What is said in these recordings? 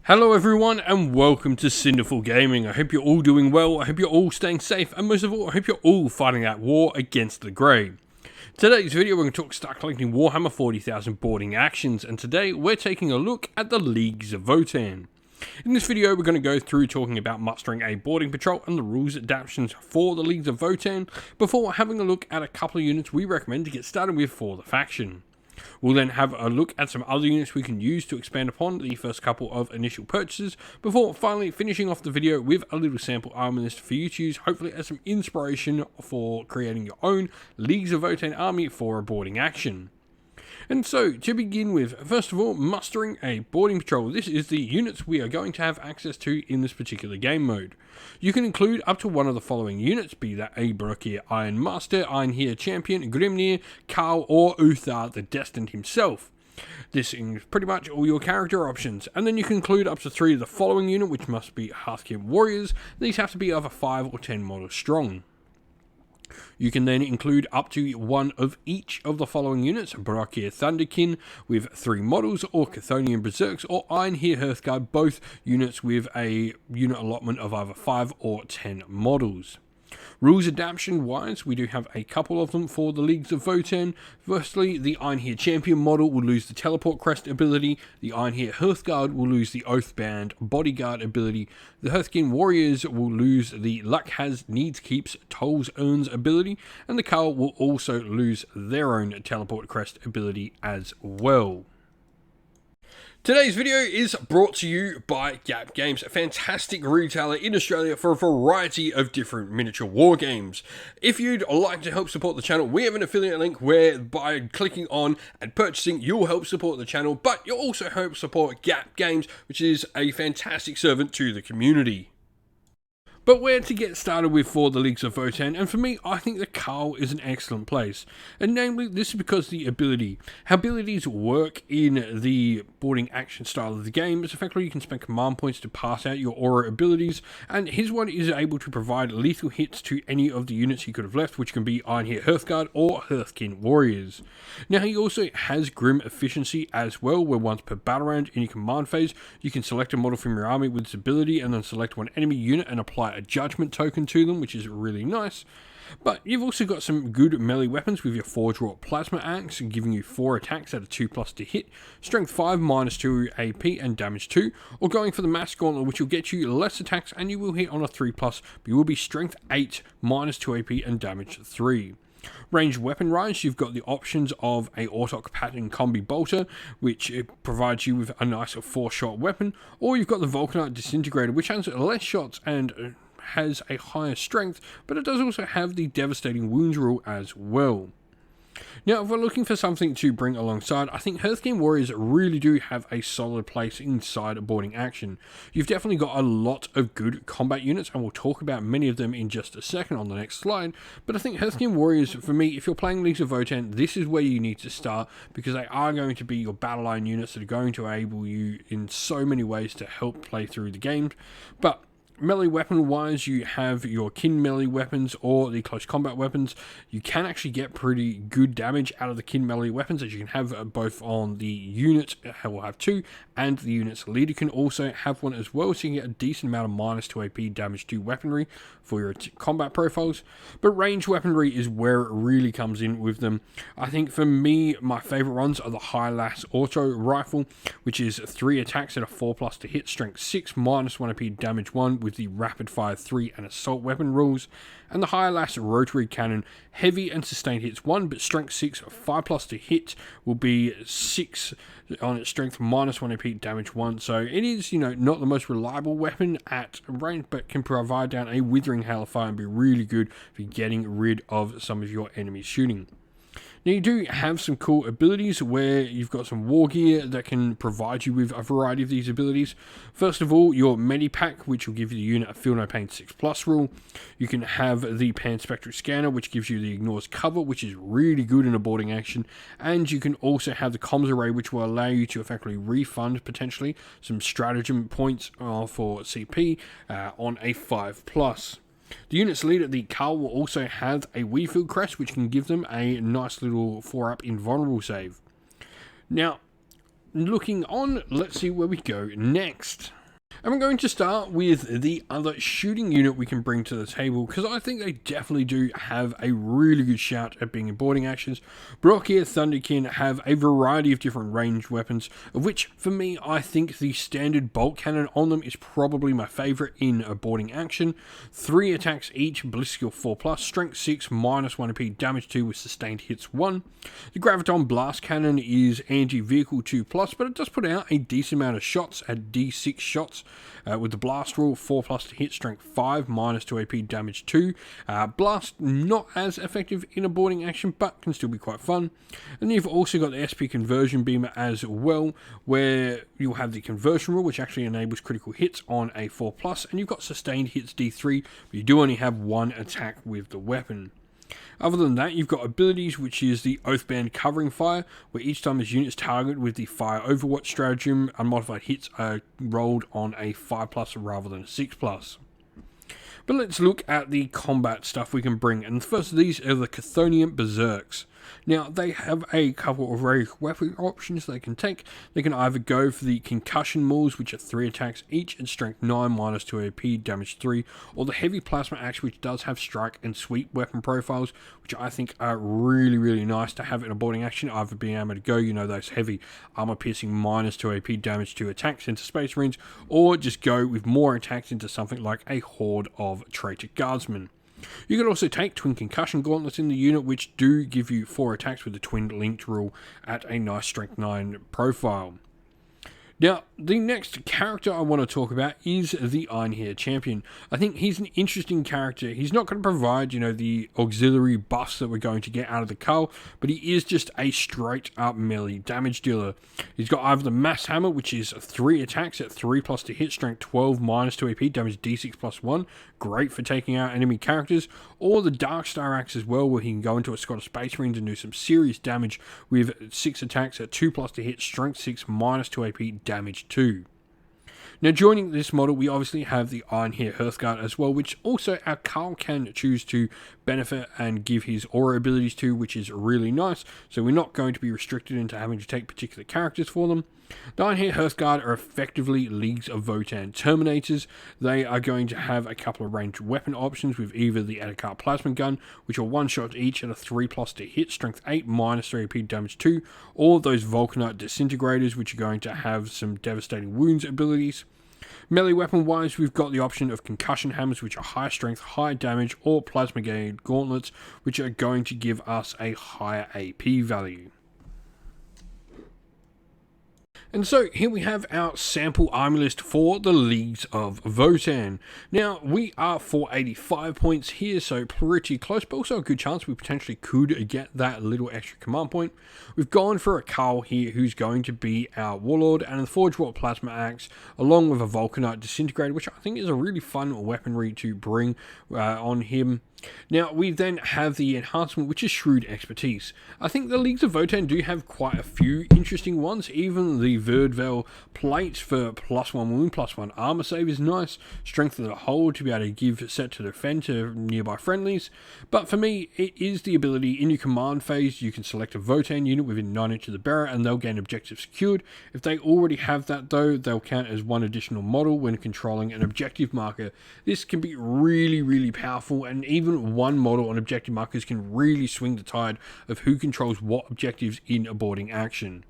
Hello everyone and welcome to Cinderful Gaming. I hope you're all doing well, I hope you're all staying safe, and most of all, I hope you're all fighting that war against the grey. Today's video we're going to start collecting Warhammer 40,000 boarding actions, and today we're taking a look at the Leagues of Votann. In this video we're going to go through talking about mustering a boarding patrol and the rules adaptations for the Leagues of Votann, before having a look at a couple of units we recommend to get started with for the faction. We'll then have a look at some other units we can use to expand upon the first couple of initial purchases, before finally finishing off the video with a little sample army list for you to use, hopefully as some inspiration for creating your own Leagues of Votann army for a boarding action. And so, to begin with, first of all, mustering a boarding patrol. This is the units we are going to have access to in this particular game mode. You can include up to one of the following units, be that a Brokir Iron Master, Einherjar Champion, Grimnir, Kahl, or Uthar the Destined himself. This is pretty much all your character options, and then you can include up to 3 of the following unit, which must be Hearthkyn Warriors. These have to be either 5 or 10 models strong. You can then include up to one of each of the following units: Brokir Thunderkyn with 3 models, or Chthonian Berserks, or Einherjar Hearthguard, both units with a unit allotment of either 5 or 10 models. Rules adaptation wise, we do have a couple of them for the Leagues of Votann. Firstly, the Einherjar Champion model will lose the Teleport Crest ability, the Einherjar Hearthguard will lose the Oathbound Bodyguard ability, the Hearthkyn Warriors will lose the Luck Has Needs Keeps Tolls Earns ability, and the Kahl will also lose their own Teleport Crest ability as well. Today's video is brought to you by Gap Games, a fantastic retailer in Australia for a variety of different miniature war games. If you'd like to help support the channel, we have an affiliate link where by clicking on and purchasing, you'll help support the channel, but you'll also help support Gap Games, which is a fantastic servant to the community. But where to get started with for the Leagues of Votann, and for me, I think the Kahl is an excellent place. And namely, this is because the ability. How abilities work in the boarding action style of the game is effectively you can spend command points to pass out your aura abilities, and his one is able to provide lethal hits to any of the units he could have left, which can be Einherjar Hearthguard or Hearthkyn Warriors. Now, he also has Grim Efficiency as well, where once per battle round in your command phase, you can select a model from your army with this ability, and then select one enemy unit and apply a judgment token to them, which is really nice. But you've also got some good melee weapons with your Forge Wrought Plasma Axe, giving you 4 attacks at a 2+ to hit, strength 5, -2 AP and damage 2, or going for the Mass Gauntlet, which will get you less attacks and you will hit on a 3+, but you will be strength 8, -2 AP and damage 3. Ranged weapon rise, you've got the options of a Autok Pattern Combi Bolter, which provides you with a nice 4-shot weapon, or you've got the Vulcanite Disintegrator, which has less shots and has a higher strength, but it does also have the Devastating Wounds rule as well. Now, if we're looking for something to bring alongside, I think Hearthkyn Warriors really do have a solid place inside a boarding action. You've definitely got a lot of good combat units, and we'll talk about many of them in just a second on the next slide, but I think Hearthkyn Warriors, for me, if you're playing Leagues of Votann, this is where you need to start, because they are going to be your battle line units that are going to enable you in so many ways to help play through the game. But melee weapon wise, you have your kin melee weapons or the close combat weapons. You can actually get pretty good damage out of the kin melee weapons, as you can have both on the unit, will have 2, and the unit's leader can also have one as well, so you can get a decent amount of -2 AP damage to weaponry for your combat profiles. But ranged weaponry is where it really comes in with them. I think for me, my favourite ones are the Hylas Auto Rifle, which is 3 attacks at a 4+ to hit, strength 6, -1 AP damage 1, with the rapid fire 3 and assault weapon rules, and the Hylas Rotary Cannon, heavy and sustained hits 1, but strength 6, 5+ to hit will be 6 on its strength, -1 AP damage 1, so it is, not the most reliable weapon at range, but can provide down a withering hail of fire and be really good for getting rid of some of your enemy's shooting. Now, you do have some cool abilities where you've got some war gear that can provide you with a variety of these abilities. First of all, your Medipack, which will give you the unit a Feel No Pain 6+ rule. You can have the Panspectric Scanner, which gives you the Ignores Cover, which is really good in a boarding action. And you can also have the Comms Array, which will allow you to effectively refund, potentially, some stratagem points for CP on a 5+. The unit's leader, the Kahl, will also have a Weefield Crest, which can give them a nice little 4-up invulnerable save. Now, looking on, let's see where we go next. And we're going to start with the other shooting unit we can bring to the table, because I think they definitely do have a really good shout at being in boarding actions. Brock-Ear Thunderkyn have a variety of different ranged weapons, of which, for me, I think the standard bolt cannon on them is probably my favourite in a boarding action. 3 attacks each, ballistic skill 4+, strength 6, minus 1 AP, damage 2 with sustained hits 1. The Graviton Blast Cannon is anti-vehicle 2+, but it does put out a decent amount of shots at D6 shots. With the blast rule, 4+ to hit, strength 5, minus 2 AP, damage 2. Blast not as effective in a boarding action, but can still be quite fun. And you've also got the SP conversion beamer as well, where you'll have the conversion rule, which actually enables critical hits on a 4+, and you've got sustained hits D3, but you do only have 1 attack with the weapon. Other than that, you've got abilities, which is the Oathband Covering Fire, where each time his unit is targeted with the Fire Overwatch stratagem, unmodified hits are rolled on a 5+ rather than a 6+. But let's look at the combat stuff we can bring, and first of these are the Chthonian Berserks. Now, they have a couple of rare weapon options they can take. They can either go for the Concussion Mauls, which are 3 attacks each and strength 9, minus 2 AP, damage 3, or the Heavy Plasma Axe, which does have strike and sweep weapon profiles, which I think are really, really nice to have in a boarding action, either being able to go, those heavy armor piercing minus 2 AP, damage 2 attacks into Space Marines, or just go with more attacks into something like a horde of Traitor Guardsmen. You can also take Twin Concussion Gauntlets in the unit, which do give you 4 attacks with the Twin Linked rule at a nice Strength 9 profile. Now, the next character I want to talk about is the Ironhair Champion. I think he's an interesting character. He's not going to provide, the auxiliary buffs that we're going to get out of the Kahl, but he is just a straight up melee damage dealer. He's got either the Mass Hammer, which is 3 attacks at 3+ to hit, strength 12, minus 2 AP, damage D6+1, great for taking out enemy characters, or the Darkstar Axe as well, where he can go into a squad of Space Marines and do some serious damage with 6 attacks at 2+ to hit, strength 6, minus 2 AP, damage 2. Now, joining this model, we obviously have the Ironhair Hearthguard as well, which also our Kahl can choose to benefit and give his aura abilities to, which is really nice. So we're not going to be restricted into having to take particular characters for them. The Ironhair Hearthguard are effectively Leagues of Votann Terminators. They are going to have a couple of ranged weapon options with either the Edakar Plasma Gun, which are 1 shot each at a 3+ to hit, strength 8, minus 3 AP, damage 2, or those Vulcanite Disintegrators, which are going to have some devastating wounds abilities. Melee weapon wise, we've got the option of Concussion Hammers, which are high strength, high damage, or Plasma Grenade Gauntlets, which are going to give us a higher AP value. And so here we have our sample army list for the Leagues of Votann. Now, we are 485 points here, so pretty close, but also a good chance we potentially could get that little extra command point. We've gone for a Kahl here, who's going to be our Warlord, and the Forge Wrought Plasma Axe, along with a Vulcanite Disintegrator, which I think is a really fun weaponry to bring on him. Now, we then have the enhancement, which is Shrewd Expertise. I think the Leagues of Votann do have quite a few interesting ones. Even the Verdvel plate for +1 wound, +1 armor save is nice. Strength of the Hold to be able to give set to defend to nearby friendlies. But for me, it is the ability in your command phase, you can select a Votann unit within 9 inches of the bearer and they'll gain objective secured. If they already have that though, they'll count as 1 additional model when controlling an objective marker. This can be really, really powerful, and even 1 model on objective markers can really swing the tide of who controls what objectives in a boarding action.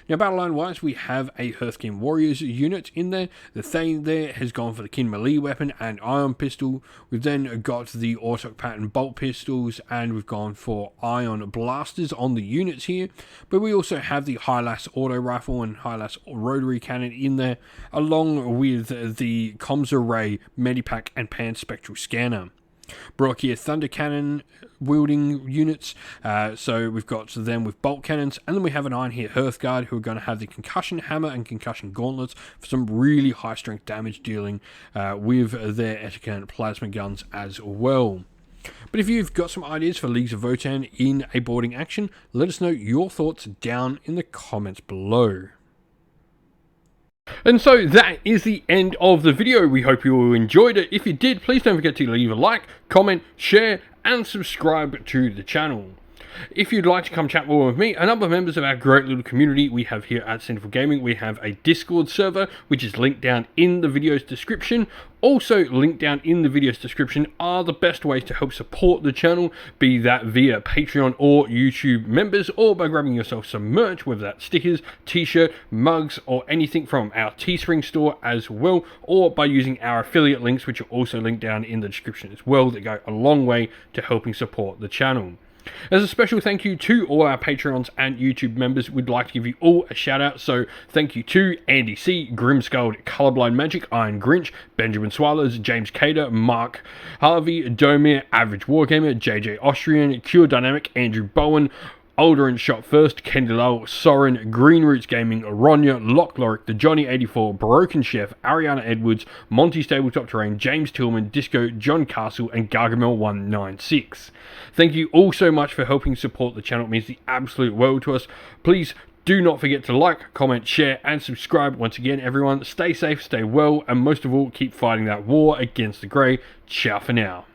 Now, battle line wise, we have a Hearthkyn Warriors unit in there. The Thane there has gone for the Kin melee weapon and ion pistol. We've then got the Autok pattern bolt pistols, and we've gone for ion blasters on the units here. But we also have the Hylas auto rifle and Hylas rotary cannon in there, along with the Comms Array, Medipack, and Pan Spectral Scanner. Brock-Ear Thunder Cannon wielding units, so we've got them with bolt cannons, and then we have an Ironhair Hearthguard who are going to have the Concussion Hammer and Concussion Gauntlets for some really high strength damage dealing with their Edakar Plasma Guns as well. But if you've got some ideas for Leagues of Votann in a boarding action, let us know your thoughts down in the comments below. And so that is the end of the video. We hope you all enjoyed it. If you did, please don't forget to leave a like, comment, share, and subscribe to the channel. If you'd like to come chat more with me, a number of members of our great little community we have here at Sinful Gaming, we have a Discord server, which is linked down in the video's description. Also linked down in the video's description are the best ways to help support the channel, be that via Patreon or YouTube members, or by grabbing yourself some merch, whether that's stickers, t-shirt, mugs, or anything from our Teespring store as well, or by using our affiliate links, which are also linked down in the description as well, that go a long way to helping support the channel. As a special thank you to all our Patreons and YouTube members, we'd like to give you all a shout out. So thank you to Andy C, Grimskull, Colorblind Magic, Iron Grinch, Benjamin Swallers, James Cater, Mark Harvey, Domir, Average Wargamer, JJ Austrian, Cure Dynamic, Andrew Bowen, Alderin Shot First, Kendall, Soren, Green Roots Gaming, Ronya, Lockloric, The Johnny84, Broken Chef, Ariana Edwards, Monty Tabletop Terrain, James Tillman, Disco, John Castle, and Gargamel196. Thank you all so much for helping support the channel. It means the absolute world to us. Please do not forget to like, comment, share, and subscribe. Once again, everyone, stay safe, stay well, and most of all, keep fighting that war against the grey. Ciao for now.